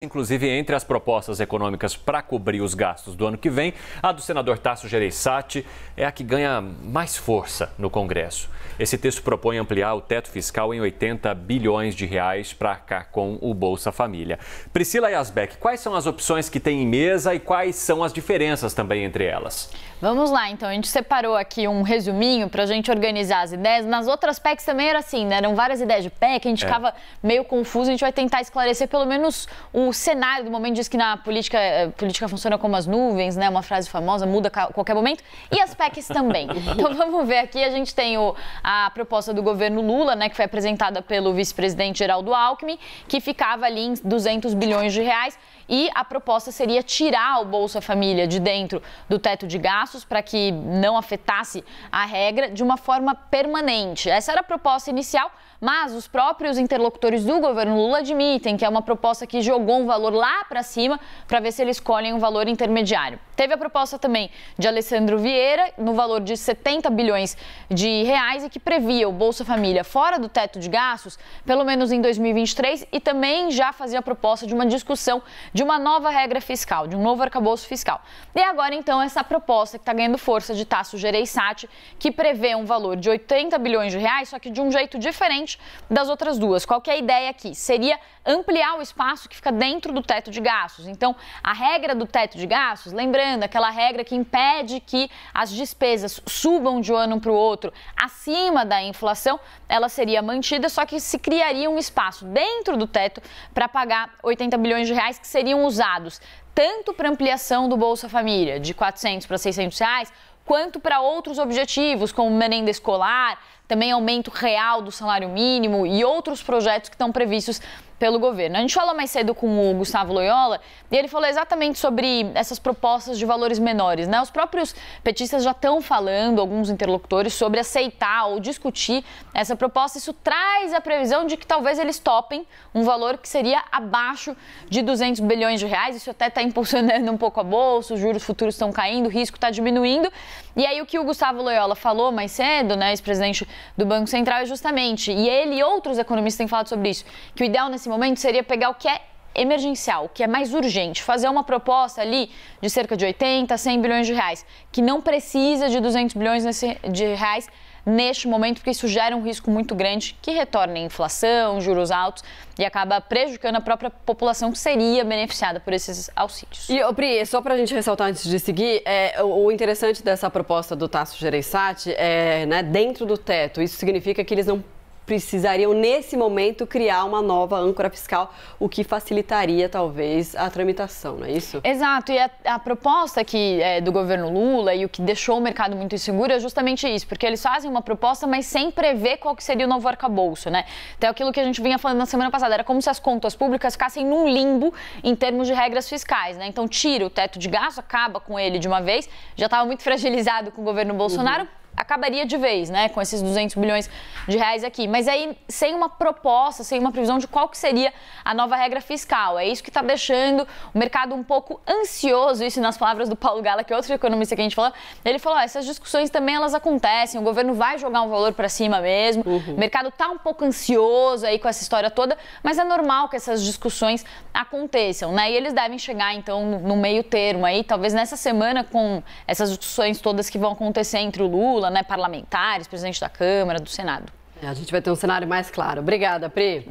Inclusive, entre as propostas econômicas para cobrir os gastos do ano que vem, a do senador Tasso Gereissati é a que ganha mais força no Congresso. Esse texto propõe ampliar o teto fiscal em 80 bilhões de reais para arcar com o Bolsa Família. Priscila Yazbek, quais são as opções que tem em mesa e quais são as diferenças também entre elas? Vamos lá, então. A gente separou aqui um resuminho para a gente organizar as ideias. Nas outras PECs também era assim, né? Eram várias ideias de PEC, a gente ficava meio confuso. A gente vai tentar esclarecer pelo menos o cenário do momento. Diz que na política funciona como as nuvens, né? Uma frase famosa, muda a qualquer momento. E as PECs também. Então vamos ver aqui. A gente tem a proposta do governo Lula, né? Que foi apresentada pelo vice-presidente Geraldo Alckmin, que ficava ali em 200 bilhões de reais. E a proposta seria tirar o Bolsa Família de dentro do teto de gastos para que não afetasse a regra de uma forma permanente. Essa era a proposta inicial, mas os próprios interlocutores do governo Lula admitem que é uma proposta que jogou um valor lá para cima para ver se eles escolhem um valor intermediário. Teve a proposta também de Alessandro Vieira, no valor de 70 bilhões de reais e que previa o Bolsa Família fora do teto de gastos, pelo menos em 2023, e também já fazia a proposta de uma discussão de uma nova regra fiscal, de um novo arcabouço fiscal. E agora, então, essa proposta que está ganhando força de Tasso Gereissati, que prevê um valor de 80 bilhões de reais, só que de um jeito diferente das outras duas. Qual que é a ideia aqui? Seria ampliar o espaço que fica dentro do teto de gastos. Então, a regra do teto de gastos, lembrando, aquela regra que impede que as despesas subam de um ano para o outro acima da inflação, ela seria mantida, só que se criaria um espaço dentro do teto para pagar 80 bilhões de reais que seriam usados tanto para ampliação do Bolsa Família, de 400 para 600 reais, quanto para outros objetivos, como merenda escolar, também aumento real do salário mínimo e outros projetos que estão previstos pelo governo. A gente falou mais cedo com o Gustavo Loyola e ele falou exatamente sobre essas propostas de valores menores, né? Os próprios petistas já estão falando, alguns interlocutores, sobre aceitar ou discutir essa proposta. Isso traz a previsão de que talvez eles topem um valor que seria abaixo de 200 bilhões de reais. Isso até está impulsionando um pouco a bolsa, os juros futuros estão caindo, o risco está diminuindo. E aí o que o Gustavo Loyola falou mais cedo, né, ex-presidente do Banco Central, é justamente, e ele e outros economistas têm falado sobre isso, que o ideal nesse momento seria pegar o que é emergencial, o que é mais urgente, fazer uma proposta ali de cerca de 80, 100 bilhões de reais, que não precisa de 200 bilhões de reais neste momento, porque isso gera um risco muito grande que retorna em inflação, juros altos e acaba prejudicando a própria população que seria beneficiada por esses auxílios. E, Pri, só para a gente ressaltar antes de seguir, o interessante dessa proposta do Tasso Gereissati é, né, dentro do teto, isso significa que eles não precisariam, nesse momento, criar uma nova âncora fiscal, o que facilitaria, talvez, a tramitação, não é isso? Exato, e a proposta que é do governo Lula e o que deixou o mercado muito inseguro é justamente isso, porque eles fazem uma proposta, mas sem prever qual que seria o novo arcabouço, né? Então, aquilo que a gente vinha falando na semana passada, era como se as contas públicas ficassem num limbo em termos de regras fiscais, né? Então, tira o teto de gasto, acaba com ele de uma vez, já estava muito fragilizado com o governo Bolsonaro, acabaria de vez, né, com esses 200 bilhões de reais aqui. Mas aí, sem uma proposta, sem uma previsão de qual que seria a nova regra fiscal. É isso que está deixando o mercado um pouco ansioso, isso nas palavras do Paulo Gala, que é outro economista que a gente falou. Ele falou, essas discussões também elas acontecem, o governo vai jogar um valor para cima mesmo, o mercado está um pouco ansioso aí com essa história toda, mas é normal que essas discussões aconteçam, né? E eles devem chegar, então, no meio termo aí, talvez nessa semana, com essas discussões todas que vão acontecer entre o Lula, né, parlamentares, presidente da Câmara, do Senado. A gente vai ter um cenário mais claro. Obrigada, Pri.